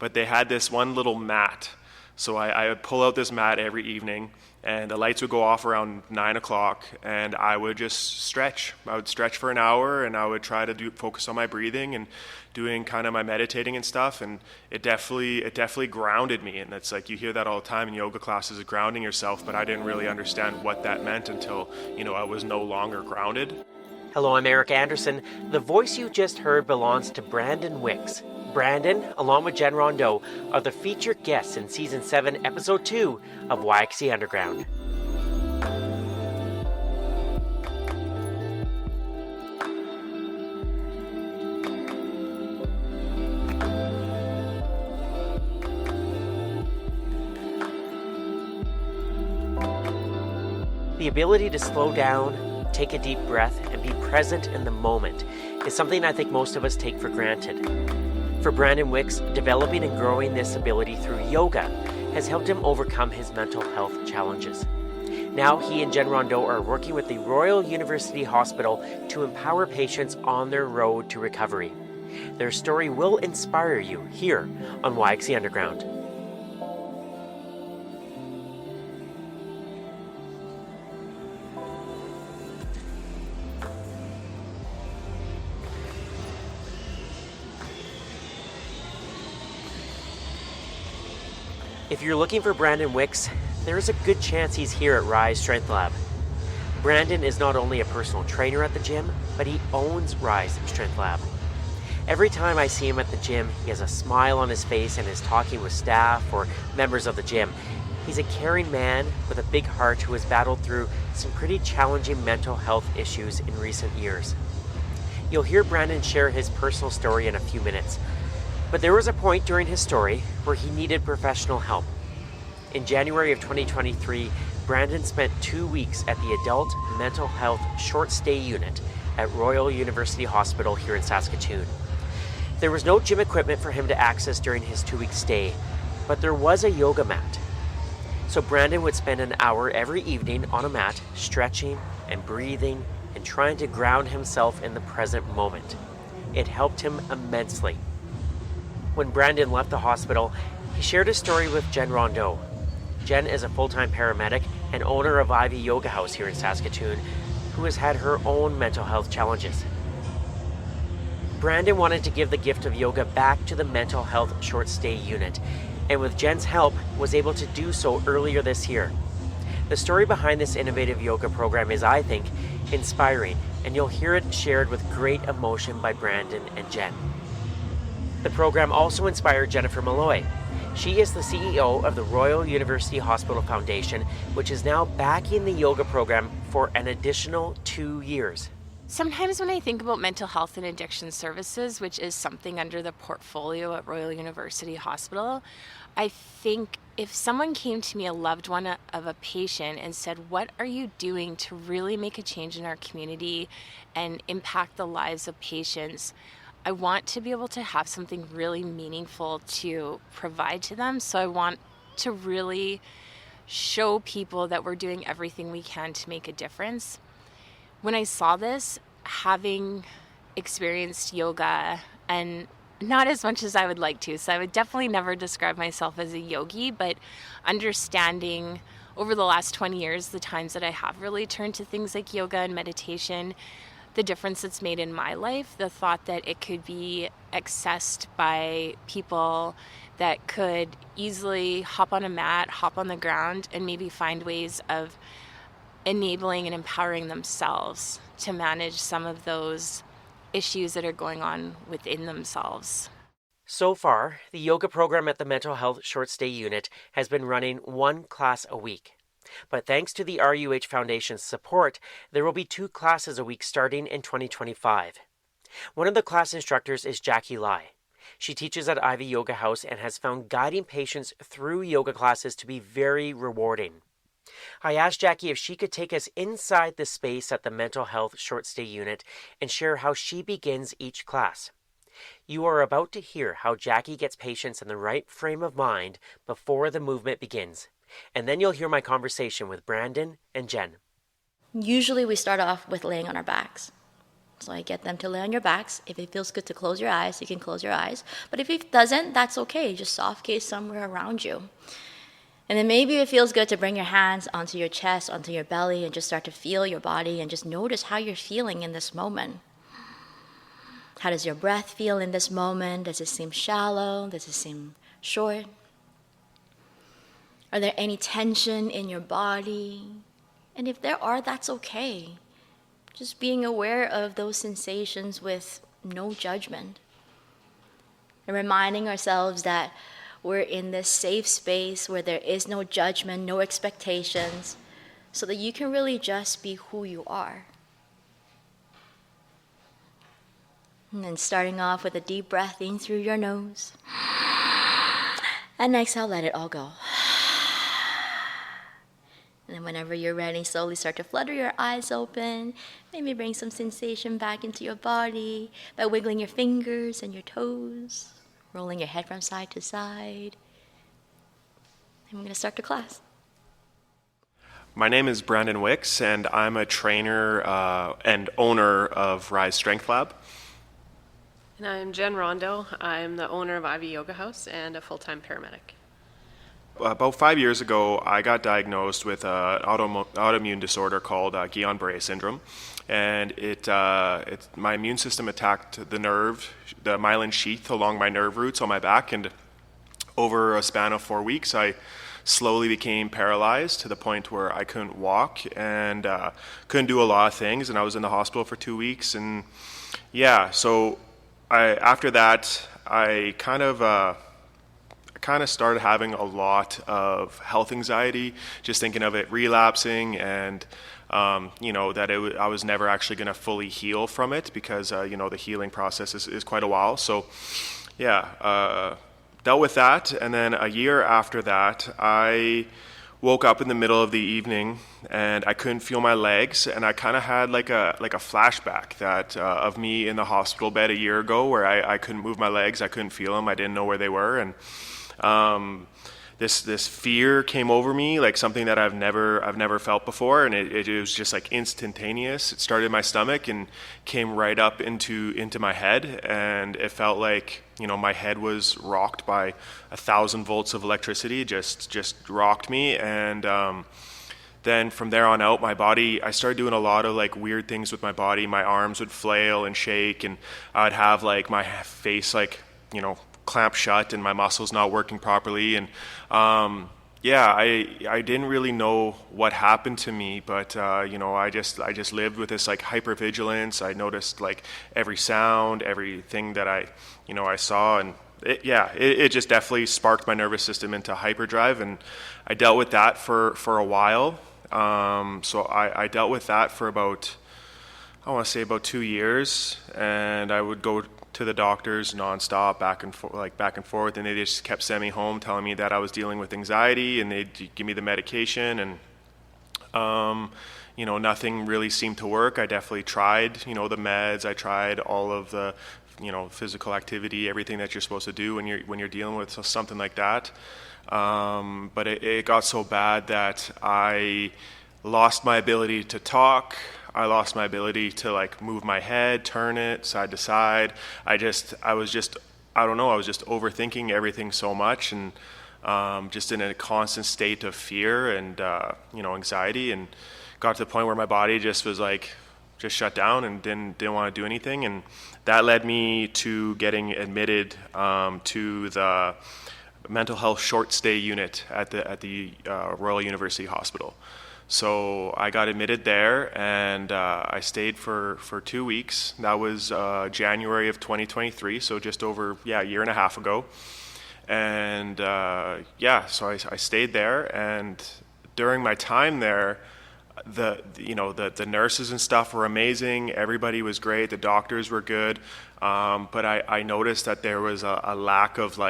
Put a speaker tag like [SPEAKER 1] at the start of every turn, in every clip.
[SPEAKER 1] but they had this one little mat. So I would pull out this mat every evening, and the lights would go off around 9 o'clock, and I would just stretch. I would stretch for an hour, and I would try to focus on my breathing and doing kind of my meditating and stuff, and it definitely grounded me. And it's like, you hear that all the time in yoga classes, of grounding yourself, but I didn't really understand what that meant until, I was no longer grounded.
[SPEAKER 2] Hello, I'm Eric Anderson. The voice you just heard belongs to Brandon Wicks. Brandon, along with Jen Rondeau, are the featured guests in Season 7, Episode 2 of YXC Underground. The ability to slow down, take a deep breath, and be present in the moment is something I think most of us take for granted. For Brandon Wicks, developing and growing this ability through yoga has helped him overcome his mental health challenges. Now he and Jen Rondeau are working with the Royal University Hospital to empower patients on their road to recovery. Their story will inspire you here on YXC Underground. If you're looking for Brandon Wicks, there is a good chance he's here at Rise Strength Lab. Brandon is not only a personal trainer at the gym, but he owns Rise Strength Lab. Every time I see him at the gym, he has a smile on his face and is talking with staff or members of the gym. He's a caring man with a big heart who has battled through some pretty challenging mental health issues in recent years. You'll hear Brandon share his personal story in a few minutes. But there was a point during his story where he needed professional help. In January of 2023, Brandon spent 2 weeks at the Adult Mental Health Short Stay Unit at Royal University Hospital here in Saskatoon. There was no gym equipment for him to access during his 2-week stay, but there was a yoga mat. So Brandon would spend an hour every evening on a mat, stretching and breathing and trying to ground himself in the present moment. It helped him immensely. When Brandon left the hospital, he shared his story with Jen Rondeau. Jen is a full-time paramedic and owner of Ivy Yoga House here in Saskatoon, who has had her own mental health challenges. Brandon wanted to give the gift of yoga back to the mental health short stay unit, and with Jen's help, was able to do so earlier this year. The story behind this innovative yoga program is, I think, inspiring, and you'll hear it shared with great emotion by Brandon and Jen. The program also inspired Jennifer Malloy. She is the CEO of the Royal University Hospital Foundation, which is now backing the yoga program for an additional 2 years.
[SPEAKER 3] Sometimes when I think about mental health and addiction services, which is something under the portfolio at Royal University Hospital, I think if someone came to me, a loved one of a patient, and said, "What are you doing to really make a change in our community and impact the lives of patients?" I want to be able to have something really meaningful to provide to them. So I want to really show people that we're doing everything we can to make a difference. When I saw this, having experienced yoga, and not as much as I would like to, so I would definitely never describe myself as a yogi, but understanding over the last 20 years, the times that I have really turned to things like yoga and meditation, the difference it's made in my life, the thought that it could be accessed by people that could easily hop on a mat, hop on the ground, and maybe find ways of enabling and empowering themselves to manage some of those issues that are going on within themselves.
[SPEAKER 2] So far, the yoga program at the Mental Health Short Stay Unit has been running 1 class a week. But thanks to the RUH Foundation's support, there will be 2 classes a week starting in 2025. One of the class instructors is Jackie Lai. She teaches at Ivy Yoga House and has found guiding patients through yoga classes to be very rewarding. I asked Jackie if she could take us inside the space at the Mental Health Short Stay Unit and share how she begins each class. You are about to hear how Jackie gets patients in the right frame of mind before the movement begins. And then you'll hear my conversation with Brandon and Jen.
[SPEAKER 4] Usually we start off with laying on our backs. So I get them to lay on your backs. If it feels good to close your eyes, you can close your eyes. But if it doesn't, that's okay. Just soft gaze somewhere around you. And then maybe it feels good to bring your hands onto your chest, onto your belly, and just start to feel your body and just notice how you're feeling in this moment. How does your breath feel in this moment? Does it seem shallow? Does it seem short? Are there any tension in your body? And if there are, that's okay. Just being aware of those sensations with no judgment. And reminding ourselves that we're in this safe space where there is no judgment, no expectations, so that you can really just be who you are. And then starting off with a deep breath in through your nose. And exhale, let it all go. And then whenever you're ready, slowly start to flutter your eyes open. Maybe bring some sensation back into your body by wiggling your fingers and your toes, rolling your head from side to side. And we're going to start the class.
[SPEAKER 1] My name is Brandon Wicks, and I'm a trainer and owner of Rise Strength Lab.
[SPEAKER 5] And I'm Jen Rondeau. I'm the owner of Ivy Yoga House and a full-time paramedic.
[SPEAKER 1] About 5 years ago, I got diagnosed with an autoimmune disorder called Guillain-Barré syndrome, and my immune system attacked the myelin sheath along my nerve roots on my back, and over a span of 4 weeks, I slowly became paralyzed to the point where I couldn't walk and couldn't do a lot of things, and I was in the hospital for 2 weeks, and so after that, I kind of started having a lot of health anxiety, just thinking of it relapsing, and that I was never actually going to fully heal from it, because the healing process is quite a while. So dealt with that, and then a year after that, I woke up in the middle of the evening and I couldn't feel my legs, and I kind of had like a flashback of me in the hospital bed a year ago, where I couldn't move my legs, I couldn't feel them, I didn't know where they were, and this fear came over me, like something that I've never felt before, and it was just like instantaneous. It started in my stomach and came right up into my head, and it felt like my head was rocked by 1,000 volts of electricity. Just rocked me, and then from there on out, my body, I started doing a lot of like weird things with my body. My arms would flail and shake, and I'd have like my face clamped shut and my muscles not working properly, and I didn't really know what happened to me, but I just lived with this like hypervigilance. I noticed like every sound, everything that I saw, and it just definitely sparked my nervous system into hyperdrive, and I dealt with that for a while. So I dealt with that for about 2 years, and I would go to the doctors nonstop, back and forth, and they just kept sending me home, telling me that I was dealing with anxiety, and they'd give me the medication, and nothing really seemed to work. I definitely tried, the meds. I tried all of the, physical activity, everything that you're supposed to do when you're dealing with something like that. But it got so bad that I lost my ability to talk. I lost my ability to like move my head, turn it side to side. I was just overthinking everything so much, and just in a constant state of fear and anxiety, and got to the point where my body just was just shut down and didn't want to do anything, and that led me to getting admitted to the mental health short stay unit at the Royal University Hospital. So I got admitted there, and I stayed for 2 weeks. That was January of 2023, so just over a year and a half ago. And so I stayed there, and during my time there, the nurses and stuff were amazing. Everybody was great. The doctors were good, but I noticed that there was a lack of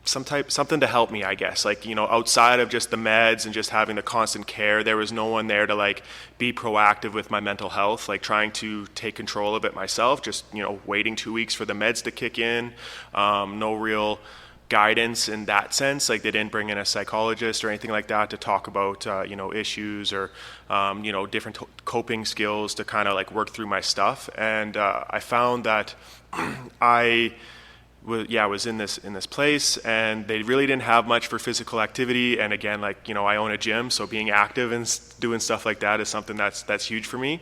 [SPEAKER 1] something to help me, I guess, outside of just the meds and just having the constant care. There was no one there to be proactive with my mental health, trying to take control of it myself, just waiting 2 weeks for the meds to kick in. No real guidance in that sense. Like they didn't bring in a psychologist or anything like that to talk about issues or different coping skills to kind of like work through my stuff. And I found that I was in this place, and they really didn't have much for physical activity. And again, I own a gym, so being active and doing stuff like that is something that's huge for me.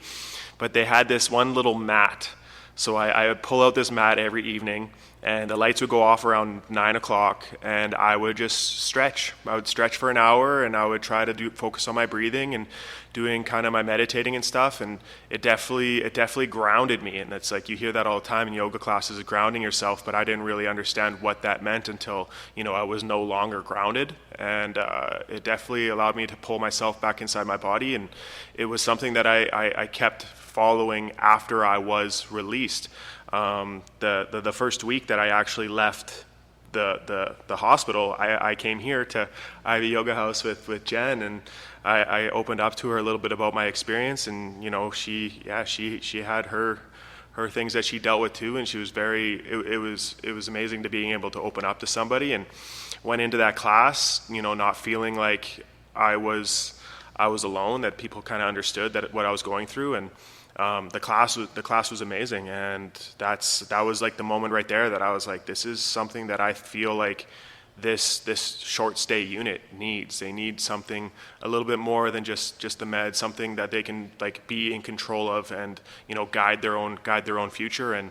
[SPEAKER 1] But they had this one little mat, so I would pull out this mat every evening, and the lights would go off around 9 o'clock, and I would just stretch. I would stretch for an hour, and I would try to focus on my breathing and doing kind of my meditating and stuff. And it definitely grounded me. And it's like, you hear that all the time in yoga classes, grounding yourself, but I didn't really understand what that meant until I was no longer grounded. And it definitely allowed me to pull myself back inside my body. And it was something that I kept following after I was released. The first week that I actually left the hospital, I came here to Ivy Yoga House with Jen, and I opened up to her a little bit about my experience. And she had her things that she dealt with too, and she was it was amazing to being able to open up to somebody. And went into that class not feeling like I was alone, that people kind of understood what I was going through. And the class was amazing, and that was like the moment right there that I was like, this is something that I feel like this short stay unit needs. They need something a little bit more than just the meds, something that they can like be in control of and guide their own future. And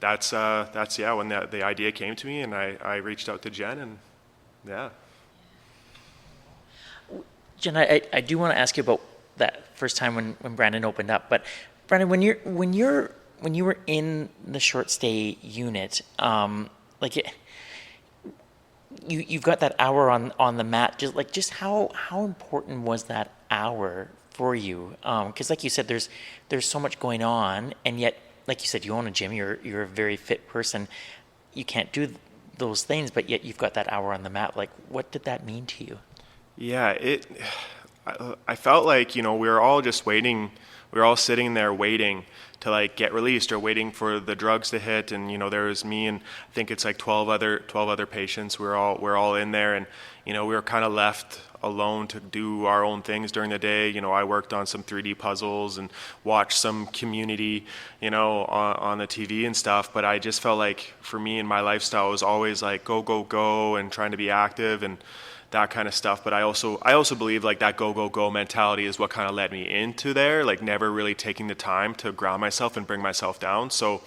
[SPEAKER 1] that's when the idea came to me, and I reached out to Jen, and yeah.
[SPEAKER 6] Jen, I do want to ask you about that first time when Brandon opened up. But Brandon, when you were in the short stay unit, you've got that hour on the mat. Just how important was that hour for you? Because like you said, there's so much going on, and yet, like you said, you own a gym. You're a very fit person. You can't do those things, but yet you've got that hour on the mat. Like, what did that mean to you?
[SPEAKER 1] Yeah, I felt like we were all just waiting. We were all sitting there waiting to like get released, or waiting for the drugs to hit. And there was me and I think it's like 12 other patients. We're all in there, and we were kind of left alone to do our own things during the day. I worked on some 3D puzzles and watched some Community, on the TV and stuff. But I just felt like for me and my lifestyle was always like go and trying to be active and that kind of stuff. But I also believe like that go mentality is what kind of led me into there, like never really taking the time to ground myself and bring myself down. So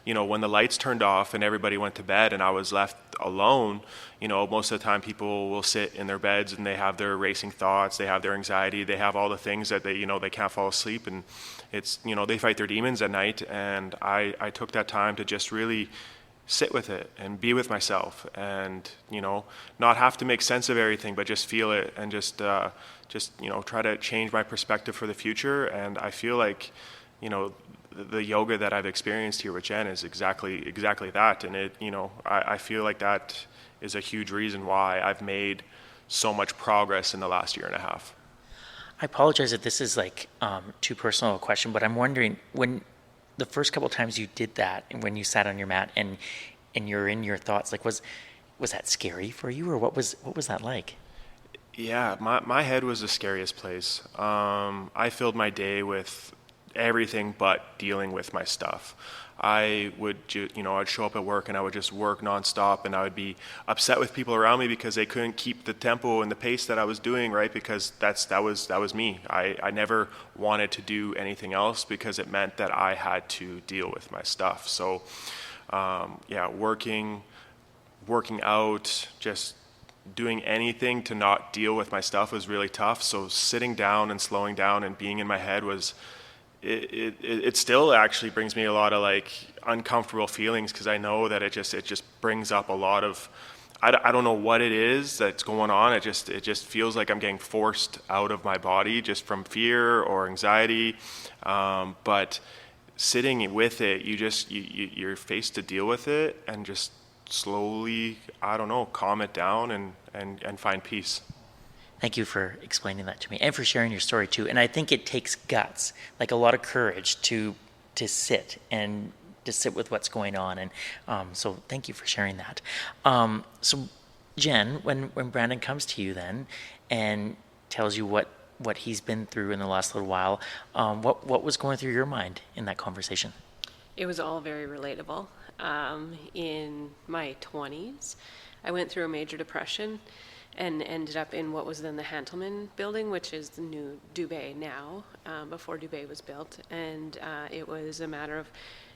[SPEAKER 1] when the lights turned off and everybody went to bed and I was left alone, most of the time people will sit in their beds and they have their racing thoughts, they have their anxiety, they have all the things that they can't fall asleep, and it's they fight their demons at night. And I took that time to just really sit with it and be with myself, and not have to make sense of everything, but just feel it, and just try to change my perspective for the future. And I feel like the yoga that I've experienced here with Jen is exactly that. And I feel like that is a huge reason why I've made so much progress in the last year and a half.
[SPEAKER 6] I apologize if this is like too personal a question, but I'm wondering, when the first couple times you did that, and when you sat on your mat and you're in your thoughts, like was that scary for you, or what was that like?
[SPEAKER 1] Yeah, my head was the scariest place. I filled my day with everything but dealing with my stuff. I would I'd show up at work and I would just work nonstop, and I would be upset with people around me because they couldn't keep the tempo and the pace that I was doing, right? Because that was me. I never wanted to do anything else because it meant that I had to deal with my stuff. So working out, just doing anything to not deal with my stuff was really tough. So sitting down and slowing down and being in my head was, it still actually brings me a lot of like uncomfortable feelings, because I know that it just brings up a lot of, I don't know what it is that's going on. It just feels like I'm getting forced out of my body just from fear or anxiety. But sitting with it, you're faced to deal with it and just slowly, calm it down and find peace.
[SPEAKER 6] Thank you for explaining that to me and for sharing your story too. And I think it takes guts, like a lot of courage to sit with what's going on. And so thank you for sharing that. So Jen, when Brandon comes to you then and tells you what he's been through in the last little while, what was going through your mind in that conversation?
[SPEAKER 5] It was all very relatable. In my 20s, I went through a major depression and ended up in what was then the Hantelman building, which is the new Dubé now, before Dubé was built. And it was a matter of,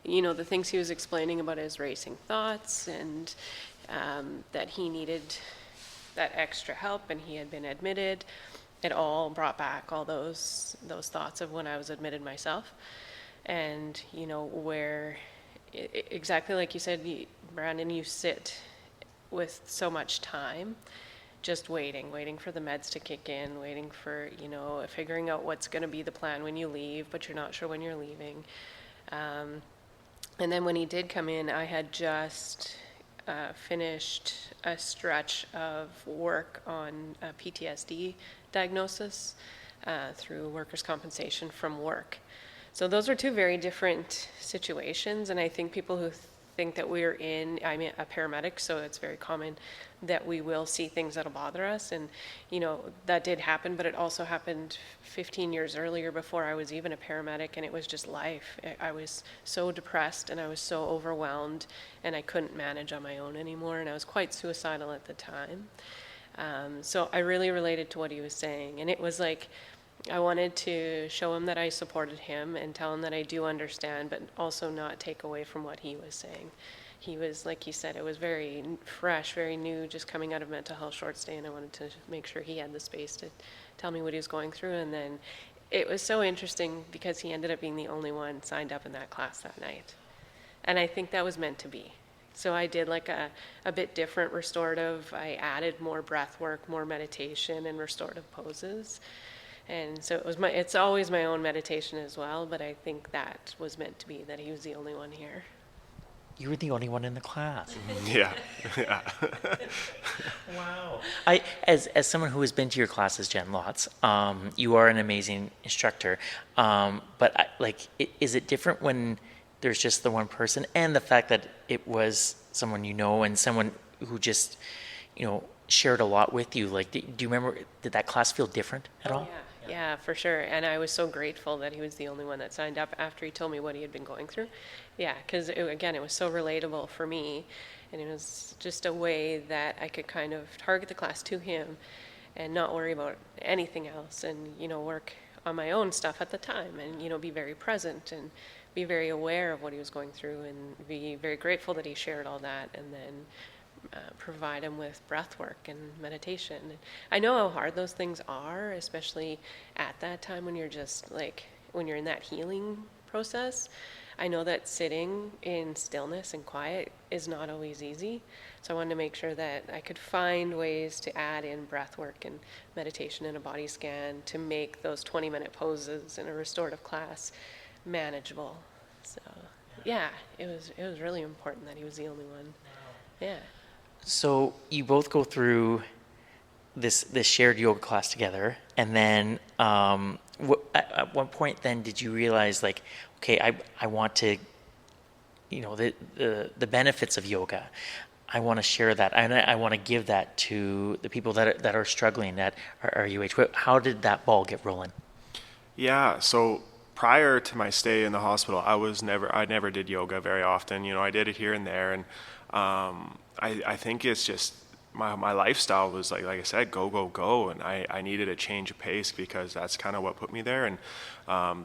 [SPEAKER 5] the things he was explaining about his racing thoughts, and that he needed that extra help, and he had been admitted. It all brought back all those thoughts of when I was admitted myself. And, where exactly like you said, Brandon, you sit with so much time just waiting for the meds to kick in, waiting for, figuring out what's going to be the plan when you leave, but you're not sure when you're leaving. And then when he did come in, I had just finished a stretch of work on PTSD diagnosis through workers' compensation from work. So those are two very different situations, and I think people who think that I'm a paramedic, so it's very common that we will see things that'll bother us, and that did happen, but it also happened 15 years earlier before I was even a paramedic, and it was just life. I was so depressed and I was so overwhelmed, and I couldn't manage on my own anymore, and I was quite suicidal at the time. So I really related to what he was saying, and it was like I wanted to show him that I supported him and tell him that I do understand, but also not take away from what he was saying. He was, like you said, it was very fresh, very new, just coming out of mental health short stay, and I wanted to make sure he had the space to tell me what he was going through. And then it was so interesting because he ended up being the only one signed up in that class that night. And I think that was meant to be. So I did like a bit different restorative. I added more breath work, more meditation, and restorative poses. And so it's always my own meditation as well, but I think that was meant to be, that he was the only one here.
[SPEAKER 6] You were the only one in the class.
[SPEAKER 1] Yeah.
[SPEAKER 6] Wow. As someone who has been to your classes, Jen, lots, you are an amazing instructor. But is it different when there's just the one person, and the fact that it was someone and someone who just, shared a lot with you? Like, do you remember, did that class feel different at all?
[SPEAKER 5] Yeah, for sure. And I was so grateful that he was the only one that signed up after he told me what he had been going through. Yeah, because it was so relatable for me, and it was just a way that I could kind of target the class to him and not worry about anything else, and work on my own stuff at the time, and be very present and be very aware of what he was going through, and be very grateful that he shared all that, and then provide him with breath work and meditation. I know how hard those things are, especially at that time when you're when you're in that healing process. I know that sitting in stillness and quiet is not always easy. So I wanted to make sure that I could find ways to add in breath work and meditation and a body scan to make those 20-minute poses in a restorative class manageable. So yeah, it was really important that he was the only one. Yeah.
[SPEAKER 6] So you both go through this shared yoga class together, and then at one point then did you realize, like, okay, I want to, the benefits of yoga, I want to share that, and I want to give that to the people that are struggling at RUH. How did that ball get rolling?
[SPEAKER 1] Yeah, so prior to my stay in the hospital, I never did yoga very often. I did it here and there, and I think it's just my lifestyle was like I said, go, and I needed a change of pace, because that's kind of what put me there. And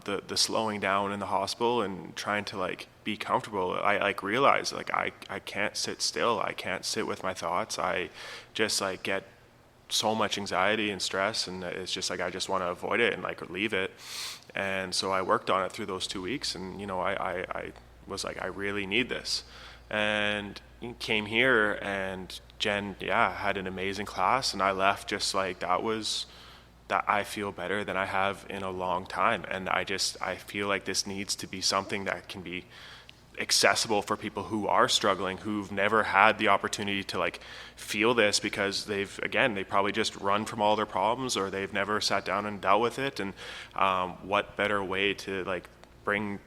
[SPEAKER 1] the slowing down in the hospital and trying to be comfortable, I realized I can't sit still. I can't sit with my thoughts. I just get so much anxiety and stress, and it's just I just want to avoid it and leave it. And so I worked on it through those 2 weeks, and I was I really need this. And came here, and Jen, had an amazing class, and I left just that I feel better than I have in a long time. And I feel like this needs to be something that can be accessible for people who are struggling, who've never had the opportunity to feel this, because they probably just run from all their problems, or they've never sat down and dealt with it. And what better way to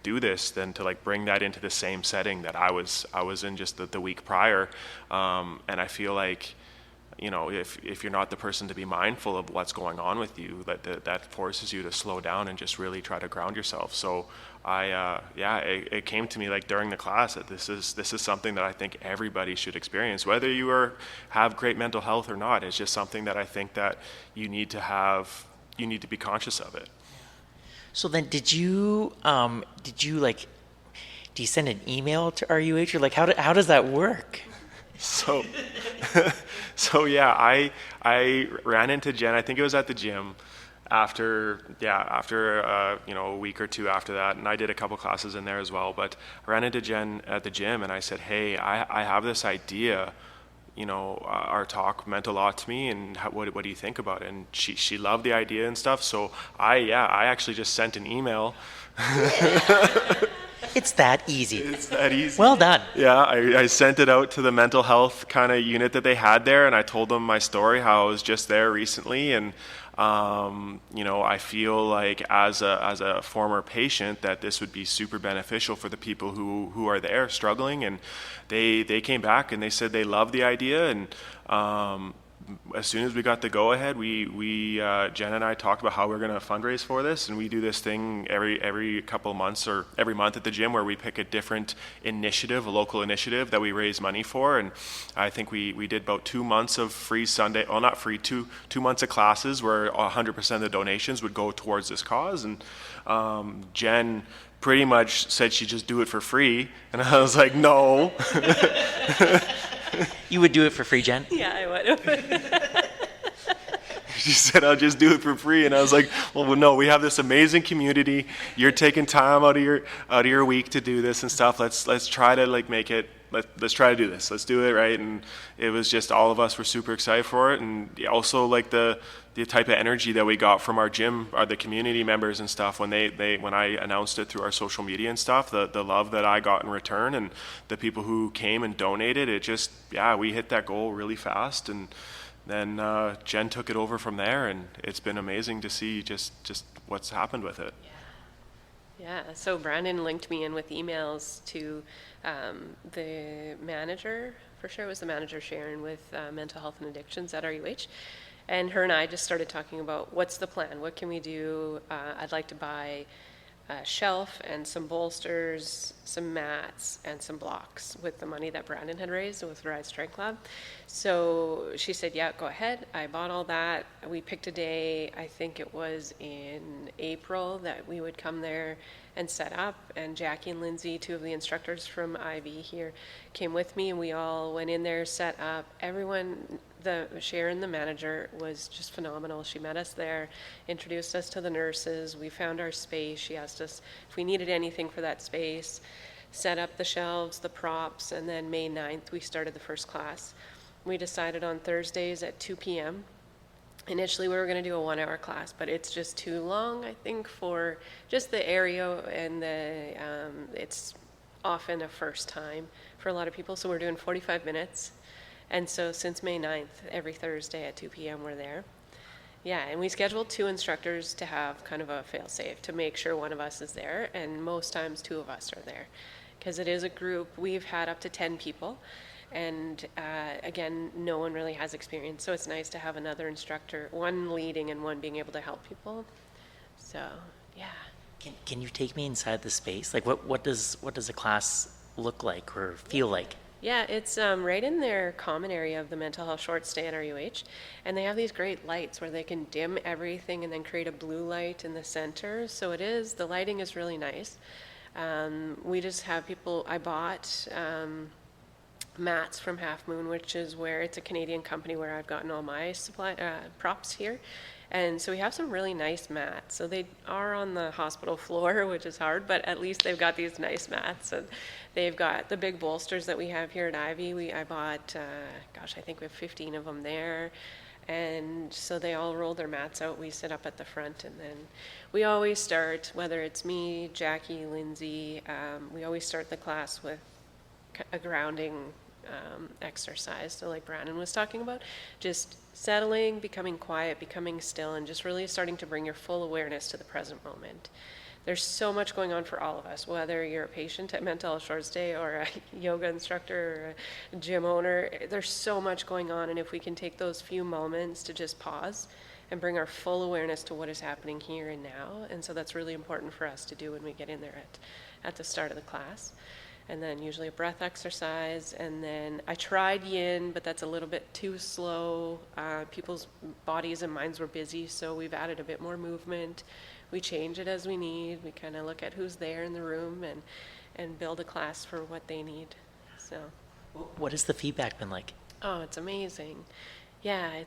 [SPEAKER 1] do this than to bring that into the same setting that I was in just the week prior. And I feel if you're not the person to be mindful of what's going on with you, that forces you to slow down and just really try to ground yourself. So it came to me like during the class that this is something that I think everybody should experience, whether you have great mental health or not. It's just something that I think that you need to be conscious of it.
[SPEAKER 6] So then do you send an email to RUH, or like how does that work?
[SPEAKER 1] So, yeah, I ran into Jen. I think it was at the gym after a week or two after that, and I did a couple classes in there as well. But I ran into Jen at the gym, and I said, "Hey, I have this idea. Our talk meant a lot to me, and what do you think about it?" And she loved the idea and stuff. So I actually just sent an email.
[SPEAKER 6] It's that easy.
[SPEAKER 1] It's that easy.
[SPEAKER 6] Well done.
[SPEAKER 1] Yeah, I sent it out to the mental health kind of unit that they had there, and I told them my story, how I was just there recently, and I feel like as a former patient that this would be super beneficial for the people who are there struggling. And they came back and they said they loved the idea, and as soon as we got the go-ahead, we Jen and I talked about how we're going to fundraise for this, and we do this thing every couple of months or every month at the gym where we pick a different initiative, a local initiative that we raise money for. And I think we did about 2 months of free Sunday, well, not free, 2 months of classes where 100% of the donations would go towards this cause. And Jen pretty much said she'd just do it for free, and I was like, no.
[SPEAKER 6] You would do it for free, Jen?
[SPEAKER 5] Yeah, I would.
[SPEAKER 1] She said, "I'll just do it for free," and I was like, "Well, no. We have this amazing community. You're taking time out of your week to do this and stuff. Let's try to make it. Let's try to do this. Let's do it right." And it was just all of us were super excited for it, and also the type of energy that we got from our gym, the community members and stuff when when I announced it through our social media and stuff. The love that I got in return, and the people who came and donated. It just we hit that goal really fast, and then Jen took it over from there, and it's been amazing to see just what's happened with it.
[SPEAKER 5] Yeah, so Brandon linked me in with emails to the manager, for sure it was the manager, Sharon, with mental health and addictions at RUH. And her and I just started talking about what's the plan, what can we do. I'd like to buy a shelf and some bolsters, some mats, and some blocks with the money that Brandon had raised with Rise Strength Lab. So she said, yeah, go ahead. I bought all that. We picked a day, I think it was in April, that we would come there and set up. And Jackie and Lindsay, two of the instructors from IV here, came with me, and we all went in there, set up. Everyone, Sharon, the manager, was just phenomenal. She met us there, introduced us to the nurses. We found our space. She asked us if we needed anything for that space, set up the shelves, the props, and then May 9th, we started the first class. We decided on Thursdays at 2 p.m. Initially, we were going to do a 1-hour class, but it's just too long, I think, for just the area, and it's often a first time for a lot of people. So we're doing 45 minutes. And so since May 9th, every Thursday at 2 p.m. we're there. Yeah, and we scheduled 2 instructors to have kind of a fail-safe to make sure one of us is there, and most times 2 of us are there. Because it is a group, we've had up to 10 people, and again, no one really has experience, so it's nice to have another instructor, one leading and one being able to help people. So, yeah.
[SPEAKER 6] Can you take me inside the space? Like, what does a class look like or feel like?
[SPEAKER 5] Yeah, it's right in their common area of the mental health short stay at RUH, and they have these great lights where they can dim everything and then create a blue light in the center. So the lighting is really nice. We just have people, I bought mats from Half Moon, which is where it's a Canadian company where I've gotten all my props here. And so we have some really nice mats. So they are on the hospital floor, which is hard, but at least they've got these nice mats. And they've got the big bolsters that we have here at Ivy. I bought, I think we have 15 of them there. And so they all roll their mats out. We sit up at the front, and then we always start, whether it's me, Jackie, Lindsay, we always start the class with a grounding exercise. So like Brandon was talking about, just settling, becoming quiet, becoming still, and just really starting to bring your full awareness to the present moment. there's so much going on for all of us, whether you're a patient at Mental Health Short Stay or a yoga instructor or a gym owner. There's so much going on, and if we can take those few moments to just pause and bring our full awareness to what is happening here and now, and so that's really important for us to do when we get in there at the start of the class. And then usually a breath exercise, and then I tried yin, but that's a little bit too slow. People's bodies and minds were busy, so we've added a bit more movement. We change it as we need. We kind of look at who's there in the room and build a class for what they need. So,
[SPEAKER 6] What has the feedback been like?
[SPEAKER 5] oh, it's amazing. Yeah,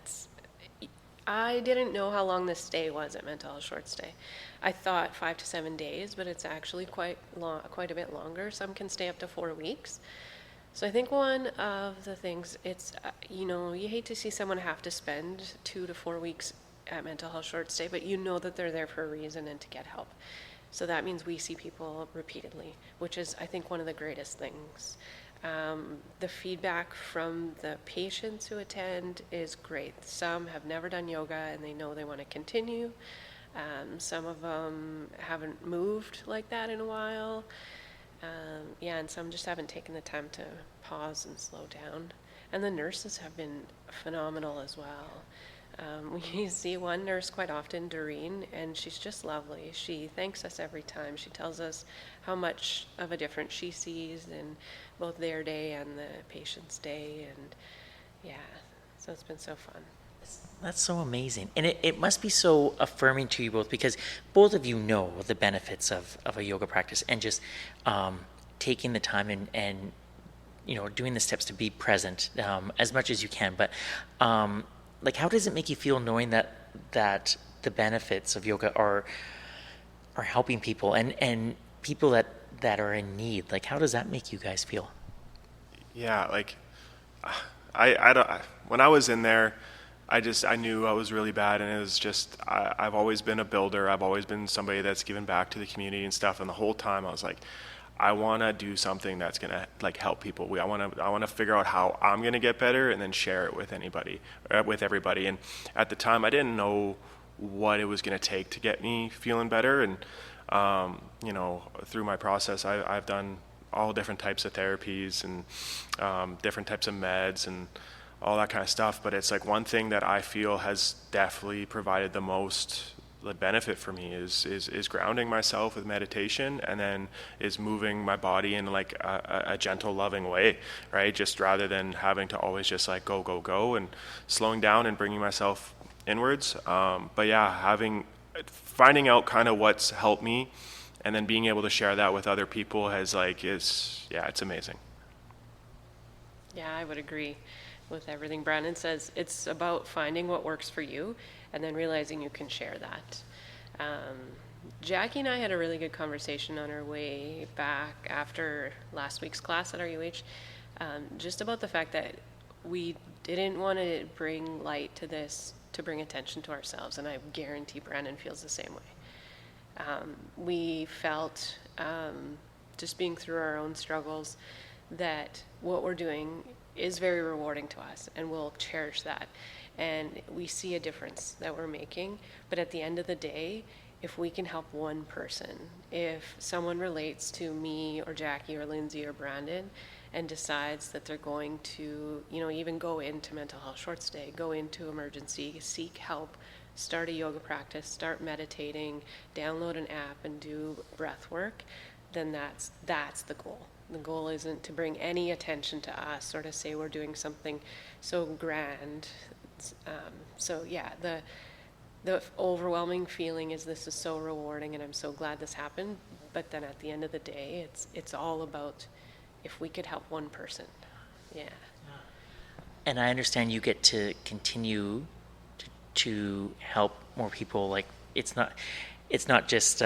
[SPEAKER 5] I didn't know how long this stay was at Mental Health Short Stay. I thought 5 to 7 days, but it's actually quite a bit longer. Some can stay up to 4 weeks. So I think one of the things, it's, you hate to see someone have to spend 2 to 4 weeks at Mental Health Short Stay, but you know that they're there for a reason and to get help. So that means we see people repeatedly, which is, I think, one of the greatest things. The feedback from the patients who attend is great. Some have never done yoga and they know they want to continue. Some of them haven't moved like that in a while. And some just haven't taken the time to pause and slow down. And the nurses have been phenomenal as well. We see one nurse quite often, Doreen, and she's just lovely. She thanks us every time. She tells us how much of a difference she sees in both their day and the patient's day. And yeah, so it's been so fun.
[SPEAKER 6] That's so amazing. And it must be so affirming to you both, because both of you know the benefits of a yoga practice, and just taking the time and doing the steps to be present as much as you can. But like, how does it make you feel knowing that the benefits of yoga are helping people and people that are in need? Like, how does that make you guys feel?
[SPEAKER 1] Yeah, like I don't, when I was in there, I knew I was really bad, and it was just, I've always been a builder. I've always been somebody that's given back to the community and stuff. And the whole time I was like, I want to do something that's going to like help people. I want to figure out how I'm going to get better and then share it with everybody. And at the time I didn't know what it was going to take to get me feeling better. And, through my process, I've done all different types of therapies and different types of meds and all that kind of stuff. But it's like one thing that I feel has definitely provided the most benefit for me is grounding myself with meditation, and then is moving my body in like a gentle, loving way, right? Just rather than having to always just like go, and slowing down and bringing myself inwards. But yeah, finding out kind of what's helped me, and then being able to share that with other people it's amazing.
[SPEAKER 5] Yeah, I would agree with everything Brandon says. It's about finding what works for you and then realizing you can share that. Jackie and I had a really good conversation on our way back after last week's class at RUH, just about the fact that we didn't want to bring light to this to bring attention to ourselves, and I guarantee Brandon feels the same way. We felt, just being through our own struggles, that what we're doing is very rewarding to us, and we'll cherish that. And we see a difference that we're making. But at the end of the day, if we can help one person, if someone relates to me or Jackie or Lindsay or Brandon and decides that they're going to, even go into Mental Health Short Stay, go into emergency, seek help, start a yoga practice, start meditating, download an app and do breath work, then that's the goal. The goal isn't to bring any attention to us or to say we're doing something so grand. So yeah, the overwhelming feeling is this is so rewarding, and I'm so glad this happened. But then at the end of the day, it's all about if we could help one person. Yeah.
[SPEAKER 6] And I understand you get to continue to help more people. Like, it's not just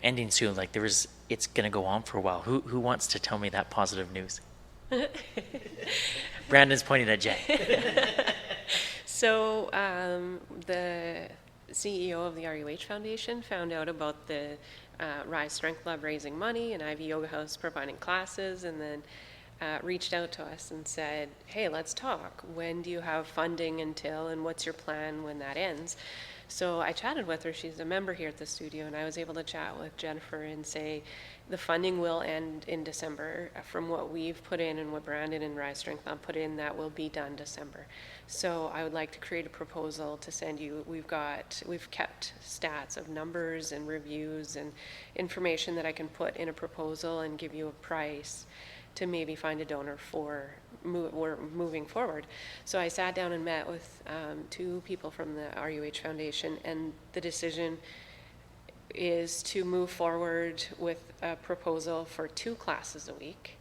[SPEAKER 6] ending soon. Like, it's going to go on for a while. Who wants to tell me that positive news? Brandon's pointing at Jay.
[SPEAKER 5] So the CEO of the RUH Foundation found out about the Rise Strength Lab raising money and Ivy Yoga House providing classes, and then reached out to us and said, hey, let's talk. When do you have funding until, and what's your plan when that ends? So I chatted with her. She's a member here at the studio, and I was able to chat with Jennifer and say the funding will end in December. From what we've put in and what Brandon and Rise Strength Lab put in, that will be done December. So I would like to create a proposal to send you. We've kept stats of numbers and reviews and information that I can put in a proposal and give you a price to maybe find a donor for we're moving forward. So I sat down and met with 2 people from the RUH Foundation, and the decision is to move forward with a proposal for 2 classes a week.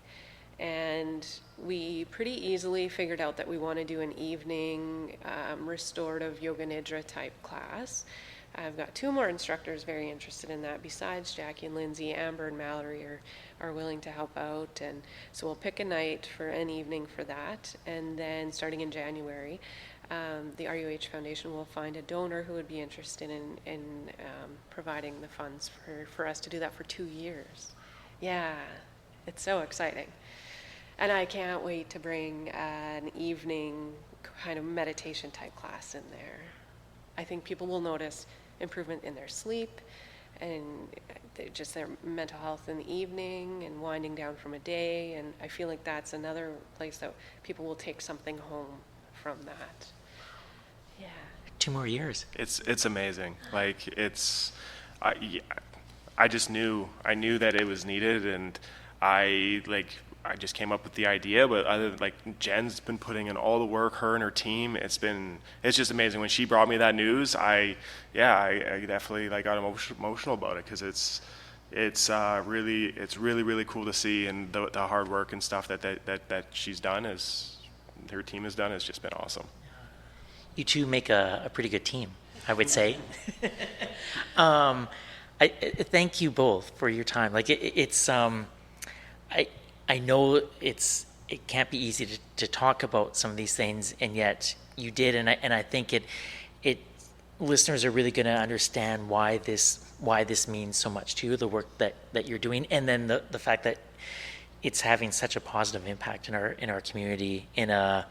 [SPEAKER 5] And we pretty easily figured out that we want to do an evening restorative yoga nidra type class. I've got 2 more instructors very interested in that. Besides Jackie and Lindsay, Amber and Mallory are willing to help out. And so we'll pick a night for an evening for that. And then starting in January, the RUH Foundation will find a donor who would be interested in providing the funds for us to do that for 2 years. Yeah, it's so exciting. And I can't wait to bring an evening kind of meditation type class in there. I think people will notice improvement in their sleep and just their mental health in the evening and winding down from a day. And I feel like that's another place that people will take something home from that. Yeah.
[SPEAKER 6] 2 more years.
[SPEAKER 1] It's amazing. Like I just knew that it was needed, and I just came up with the idea, but Jen's been putting in all the work, her and her team. It's just amazing. When she brought me that news, I definitely got emotional about it, because it's really cool to see, and the hard work and stuff that she's done, her team has done, has just been awesome.
[SPEAKER 6] You 2 make a pretty good team, I would say. I thank you both for your time. I know it can't be easy to talk about some of these things, and yet you did, and I think it listeners are really going to understand why this means so much to you, the work that you're doing, and then the fact that it's having such a positive impact in our community, in a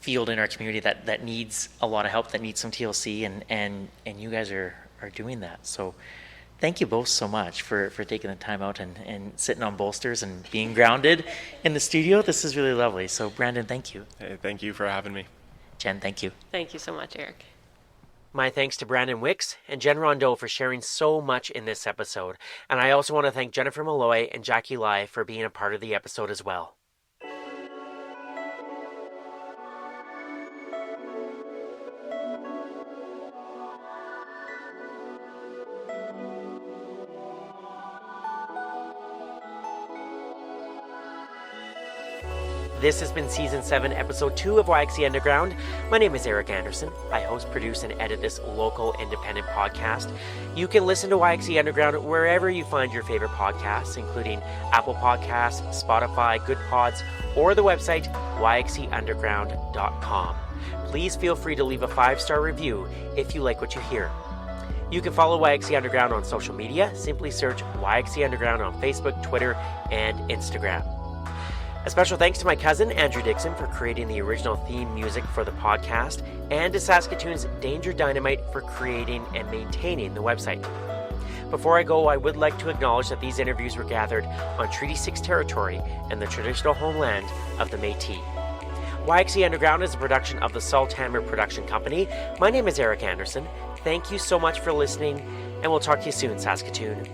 [SPEAKER 6] field in our community that needs a lot of help, that needs some TLC, and you guys are doing that. So thank you both so much for taking the time out and sitting on bolsters and being grounded in the studio. This is really lovely. So Brandon, thank you.
[SPEAKER 1] Hey, thank you for having me.
[SPEAKER 6] Jen, thank you.
[SPEAKER 5] Thank you so much, Eric.
[SPEAKER 2] My thanks to Brandon Wicks and Jen Rondeau for sharing so much in this episode. And I also want to thank Jennifer Malloy and Jackie Lai for being a part of the episode as well. This has been Season 7, Episode 2 of YXE Underground. My name is Eric Anderson. I host, produce, and edit this local independent podcast. You can listen to YXE Underground wherever you find your favorite podcasts, including Apple Podcasts, Spotify, Good Pods, or the website yxeunderground.com. Please feel free to leave a 5-star review if you like what you hear. You can follow YXE Underground on social media. Simply search YXE Underground on Facebook, Twitter, and Instagram. A special thanks to my cousin, Andrew Dixon, for creating the original theme music for the podcast, and to Saskatoon's Danger Dynamite for creating and maintaining the website. Before I go, I would like to acknowledge that these interviews were gathered on Treaty 6 territory and the traditional homeland of the Métis. YXE Underground is a production of the Salthammer Production Company. My name is Eric Anderson. Thank you so much for listening, and we'll talk to you soon, Saskatoon.